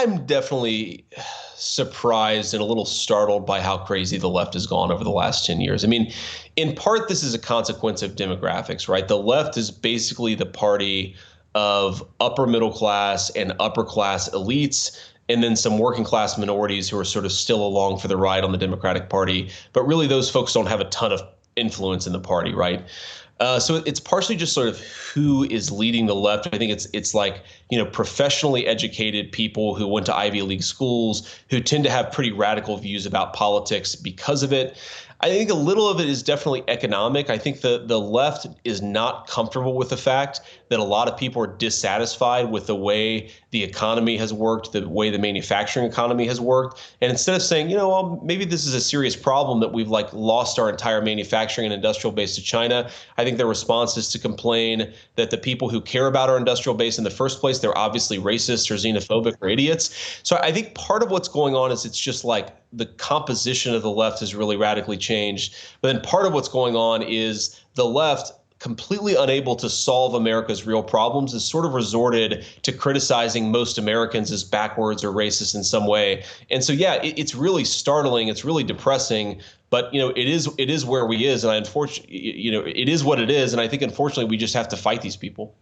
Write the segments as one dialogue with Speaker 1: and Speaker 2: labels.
Speaker 1: I'm definitely surprised and a little startled by how crazy the left has gone over the last 10 years. I mean, in part, this is a consequence of demographics, right? The left is basically the party of upper middle class and upper class elites, and then some working class minorities who are sort of still along for the ride on the Democratic Party. But really, those folks don't have a ton of influence in the party, right? So it's partially just sort of who is leading the left. I think it's like, professionally educated people who went to Ivy League schools who tend to have pretty radical views about politics because of it. I think a little of it is definitely economic. I think the left is not comfortable with the fact that a lot of people are dissatisfied with the way the economy has worked, the way the manufacturing economy has worked. And instead of saying, well, maybe this is a serious problem that we've lost our entire manufacturing and industrial base to China, I think their response is to complain that the people who care about our industrial base in the first place, they're obviously racist or xenophobic or idiots. So I think part of what's going on is it's just like the composition of the left has really radically changed. But then part of what's going on is the left, completely unable to solve America's real problems, has sort of resorted to criticizing most Americans as backwards or racist in some way. And so, yeah, it's really startling. It's really depressing. But, it is where we is. And it is what it is. And I think, unfortunately, we just have to fight these people.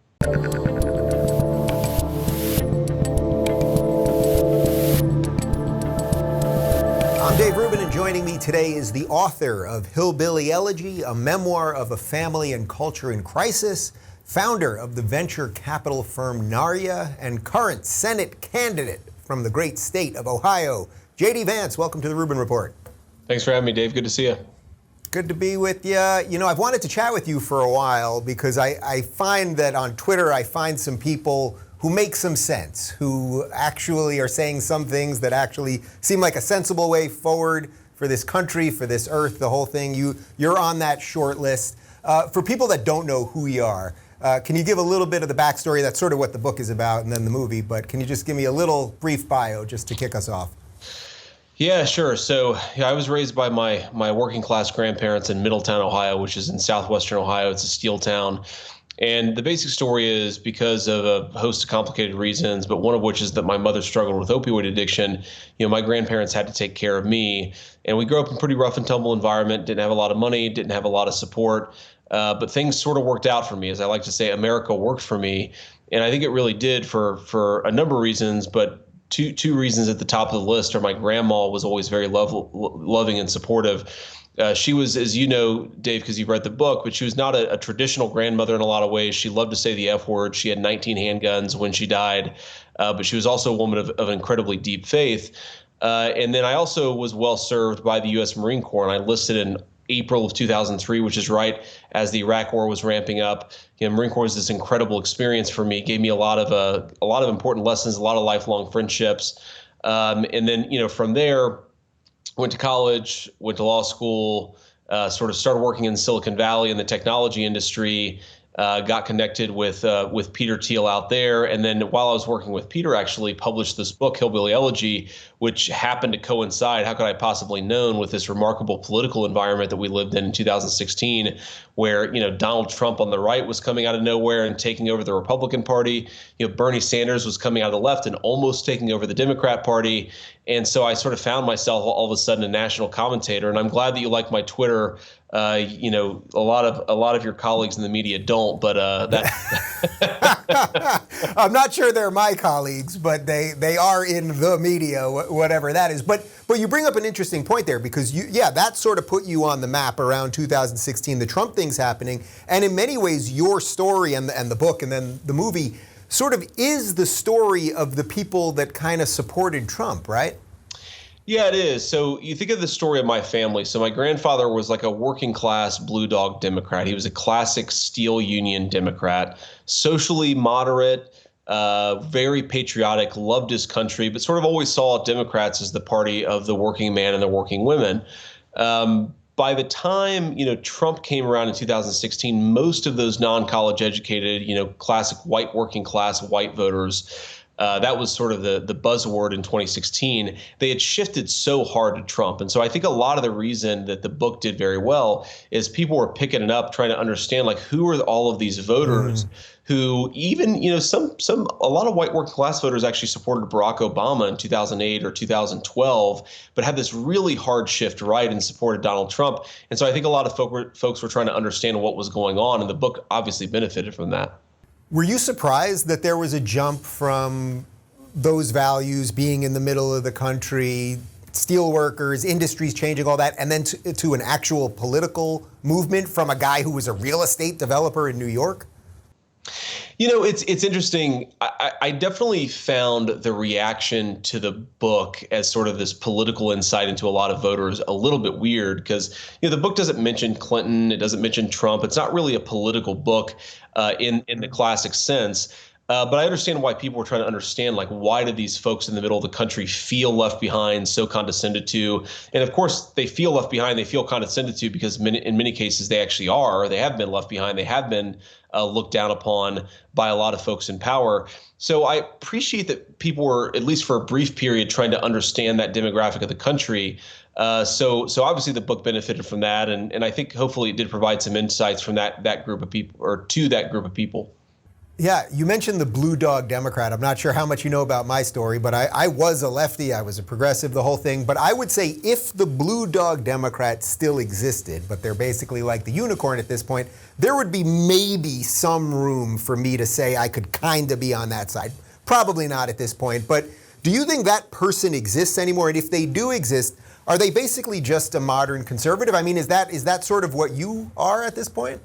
Speaker 2: Dave Rubin, and joining me today is the author of Hillbilly Elegy, a memoir of a family and culture in crisis, founder of the venture capital firm Narya, and current Senate candidate from the great state of Ohio, J.D. Vance. Welcome to the Rubin Report.
Speaker 1: Thanks for having me, Dave. Good to see you.
Speaker 2: Good to be with you. I've wanted to chat with you for a while because I find that on Twitter I find some people who make some sense, who actually are saying some things that actually seem like a sensible way forward for this country, for this earth, the whole thing. You're on that short list. For people that don't know who you are, can you give a little bit of the backstory? That's sort of what the book is about and then the movie, but can you just give me a little brief bio just to kick us off?
Speaker 1: Yeah, sure. So I was raised by my working class grandparents in Middletown, Ohio, which is in southwestern Ohio. It's a steel town. And the basic story is because of a host of complicated reasons, but one of which is that my mother struggled with opioid addiction. My grandparents had to take care of me. And we grew up in a pretty rough and tumble environment, didn't have a lot of money, didn't have a lot of support. But things sort of worked out for me. As I like to say, America worked for me. And I think it really did for a number of reasons, but two reasons at the top of the list are my grandma was always very loving and supportive. She was, as you know, Dave, because you've read the book, but she was not a traditional grandmother in a lot of ways. She loved to say the F word. She had 19 handguns when she died, but she was also a woman of incredibly deep faith. And then I also was well served by the U.S. Marine Corps, and I enlisted in April of 2003, which is right as the Iraq War was ramping up. Marine Corps was this incredible experience for me. Gave me a lot of important lessons, a lot of lifelong friendships, and then from there. Went to college, went to law school, sort of started working in Silicon Valley in the technology industry, got connected with Peter Thiel out there. And then while I was working with Peter, actually published this book, Hillbilly Elegy, which happened to coincide, how could I possibly known, with this remarkable political environment that we lived in 2016, where, Donald Trump on the right was coming out of nowhere and taking over the Republican Party. Bernie Sanders was coming out of the left and almost taking over the Democrat Party. And so I sort of found myself all of a sudden a national commentator. And I'm glad that you like my Twitter. A lot of your colleagues in the media don't, but that
Speaker 2: I'm not sure they're my colleagues, but they are in the media, whatever that is. But you bring up an interesting point there, because that sort of put you on the map around 2016, the Trump thing's happening, and in many ways your story and the book and then the movie sort of is the story of the people that kind of supported Trump, right?
Speaker 1: Yeah, it is. So you think of the story of my family. So my grandfather was like a working class blue dog Democrat. He was a classic steel union Democrat, socially moderate, very patriotic, loved his country, but sort of always saw Democrats as the party of the working man and the working women. By the time, Trump came around in 2016, most of those non-college educated, classic white working class white voters That was sort of the buzzword in 2016. They had shifted so hard to Trump. And so I think a lot of the reason that the book did very well is people were picking it up, trying to understand, like, who are all of these voters who even, a lot of white working class voters actually supported Barack Obama in 2008 or 2012, but had this really hard shift right and supported Donald Trump. And so I think a lot of folks were trying to understand what was going on, and the book obviously benefited from that.
Speaker 2: Were you surprised that there was a jump from those values being in the middle of the country, steel workers, industries changing, all that, and then to an actual political movement from a guy who was a real estate developer in New York?
Speaker 1: It's interesting. I definitely found the reaction to the book as sort of this political insight into a lot of voters a little bit weird because, the book doesn't mention Clinton. It doesn't mention Trump. It's not really a political book in the classic sense. But I understand why people were trying to understand, like, why did these folks in the middle of the country feel left behind, so condescended to? And of course, they feel left behind. They feel condescended to because in many cases they actually are, or they have been left behind. They have been looked down upon by a lot of folks in power. So I appreciate that people were, at least for a brief period, trying to understand that demographic of the country. So obviously the book benefited from that. And I think hopefully it did provide some insights from that group of people, or to that group of people.
Speaker 2: Yeah, you mentioned the Blue Dog Democrat. I'm not sure how much you know about my story, but I was a lefty. I was a progressive, the whole thing. But I would say if the Blue Dog Democrat still existed, but they're basically like the unicorn at this point, there would be maybe some room for me to say I could kind of be on that side. Probably not at this point. But do you think that person exists anymore? And if they do exist, are they basically just a modern conservative? I mean, is that sort of what you are at this point?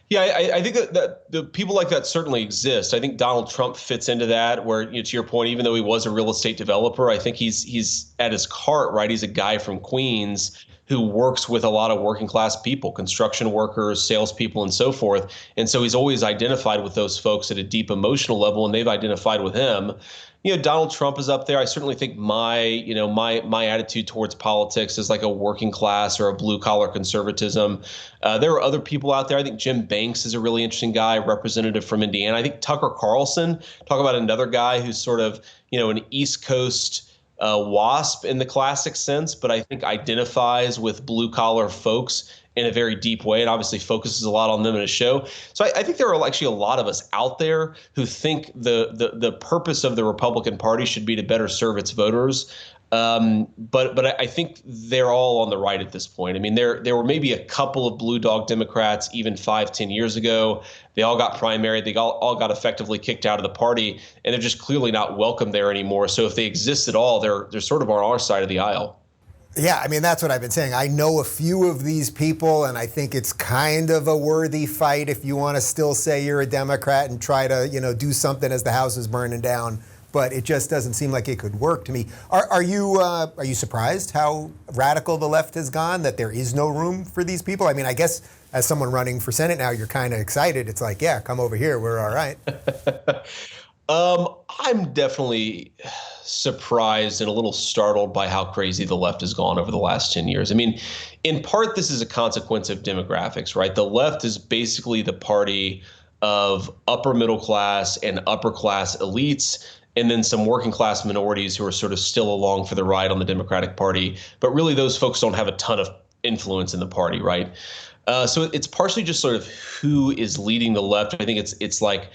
Speaker 1: Yeah, I think that the people like that certainly exist. I think Donald Trump fits into that, where, to your point, even though he was a real estate developer, I think he's at his heart, right? He's a guy from Queens who works with a lot of working class people, construction workers, salespeople, and so forth. And so he's always identified with those folks at a deep emotional level, and they've identified with him. Donald Trump is up there. I certainly think my attitude towards politics is like a working class or a blue collar conservatism. There are other people out there. I think Jim Banks is a really interesting guy, representative from Indiana. I think Tucker Carlson, talk about another guy who's sort of, an East Coast WASP in the classic sense, but I think identifies with blue collar folks in a very deep way, and obviously focuses a lot on them in his show. So I think there are actually a lot of us out there who think the purpose of the Republican Party should be to better serve its voters. But I think they're all on the right at this point. I mean, there were maybe a couple of blue dog Democrats even 5-10 years ago. They all got primaried. They all got effectively kicked out of the party, and they're just clearly not welcome there anymore. So if they exist at all, they're sort of on our side of the aisle.
Speaker 2: Yeah, I mean, that's what I've been saying. I know a few of these people, and I think it's kind of a worthy fight if you want to still say you're a Democrat and try to, do something as the house is burning down. But it just doesn't seem like it could work to me. Are you surprised how radical the left has gone, that there is no room for these people? I mean, I guess as someone running for Senate now, you're kind of excited. It's like, yeah, come over here. We're all right.
Speaker 1: I'm definitely surprised and a little startled by how crazy the left has gone over the last 10 years. I mean, in part, this is a consequence of demographics, right? The left is basically the party of upper middle class and upper class elites, and then some working class minorities who are sort of still along for the ride on the Democratic Party. But really, those folks don't have a ton of influence in the party, right? So it's partially just sort of who is leading the left. I think it's like,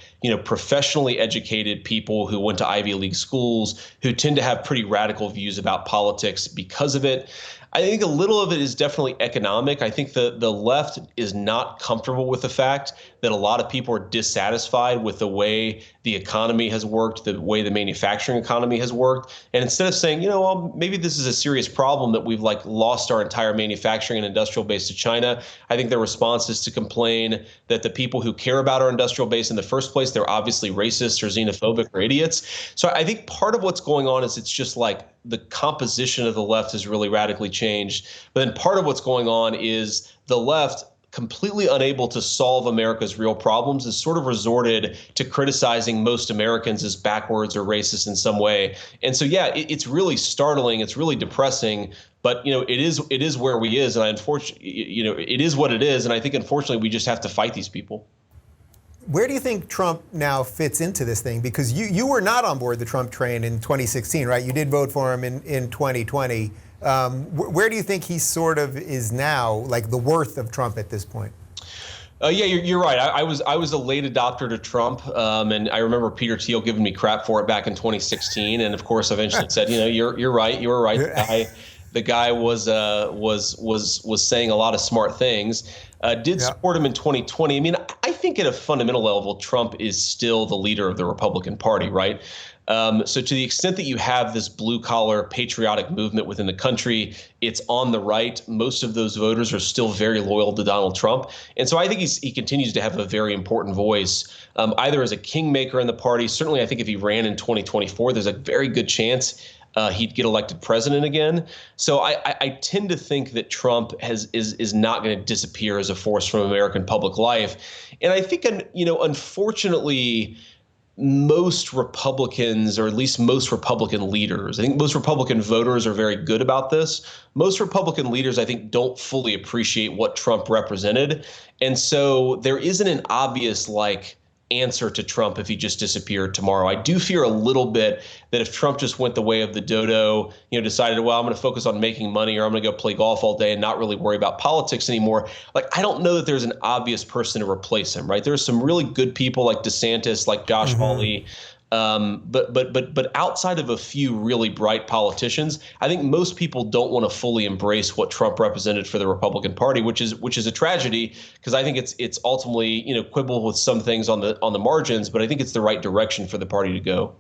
Speaker 1: professionally educated people who went to Ivy League schools who tend to have pretty radical views about politics because of it. I think a little of it is definitely economic. I think the left is not comfortable with the fact that a lot of people are dissatisfied with the way the economy has worked, the way the manufacturing economy has worked. And instead of saying, well, maybe this is a serious problem that we've lost our entire manufacturing and industrial base to China, I think their response is to complain that the people who care about our industrial base in the first place, they're obviously racist or xenophobic or idiots. So I think part of what's going on is it's just like the composition of the left has really radically changed. But then part of what's going on is the left, completely unable to solve America's real problems, has sort of resorted to criticizing most Americans as backwards or racist in some way. And so, yeah, it's really startling. It's really depressing. But, it is where we is. And unfortunately, it is what it is. And I think, unfortunately, we just have to fight these people.
Speaker 2: Where do you think Trump now fits into this thing? Because you were not on board the Trump train in 2016, right? You did vote for him in 2020. Where do you think he sort of is now, like the worth of Trump at this point?
Speaker 1: Yeah, you're right. I was a late adopter to Trump, and I remember Peter Thiel giving me crap for it back in 2016. And of course, eventually said, you're right. You were right. The guy was saying a lot of smart things. Did support him in 2020. I mean, I think at a fundamental level, Trump is still the leader of the Republican Party, right? So to the extent that you have this blue collar patriotic movement within the country, it's on the right. Most of those voters are still very loyal to Donald Trump. And so I think he continues to have a very important voice, either as a kingmaker in the party. Certainly, I think if he ran in 2024, there's a very good chance he'd get elected president again. So I tend to think that Trump is not going to disappear as a force from American public life. And I think, unfortunately, most Republicans, or at least most Republican leaders, I think most Republican voters are very good about this. Most Republican leaders, I think, don't fully appreciate what Trump represented. And so there isn't an obvious, answer to Trump if he just disappeared tomorrow. I do fear a little bit that if Trump just went the way of the dodo, decided, well, I'm going to focus on making money, or I'm going to go play golf all day and not really worry about politics anymore. I don't know that there's an obvious person to replace him, right? There's some really good people like DeSantis, like Josh Hawley. But outside of a few really bright politicians, I think most people don't want to fully embrace what Trump represented for the Republican Party, which is a tragedy, because I think it's ultimately quibble with some things on the margins, but I think it's the right direction for the party to go.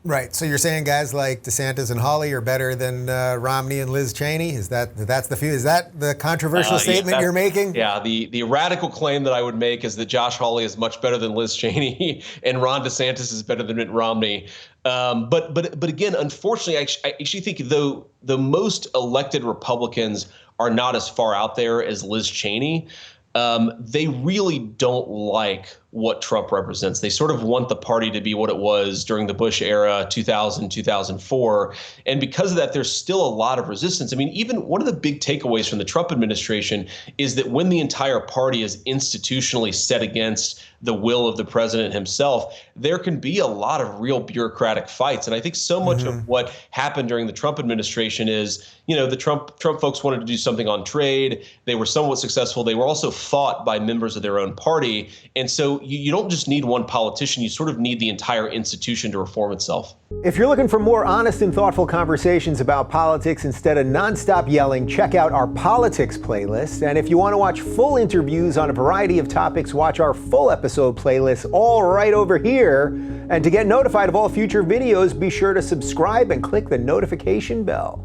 Speaker 2: Right. So you're saying guys like DeSantis and Hawley are better than Romney and Liz Cheney? Is that the controversial statement you're making?
Speaker 1: Yeah. The radical claim that I would make is that Josh Hawley is much better than Liz Cheney and Ron DeSantis is better than Mitt Romney. But again, unfortunately, I actually think though the most elected Republicans are not as far out there as Liz Cheney, they really don't like what Trump represents. They sort of want the party to be what it was during the Bush era, 2000, 2004. And because of that, there's still a lot of resistance. I mean, even one of the big takeaways from the Trump administration is that when the entire party is institutionally set against the will of the president himself, there can be a lot of real bureaucratic fights. And I think so much of what happened during the Trump administration is, the Trump folks wanted to do something on trade. They were somewhat successful. They were also fought by members of their own party. And so you don't just need one politician, you sort of need the entire institution to reform itself.
Speaker 2: If you're looking for more honest and thoughtful conversations about politics instead of nonstop yelling, check out our politics playlist. And if you want to watch full interviews on a variety of topics, watch our full episode playlist all right over here. And to get notified of all future videos, be sure to subscribe and click the notification bell.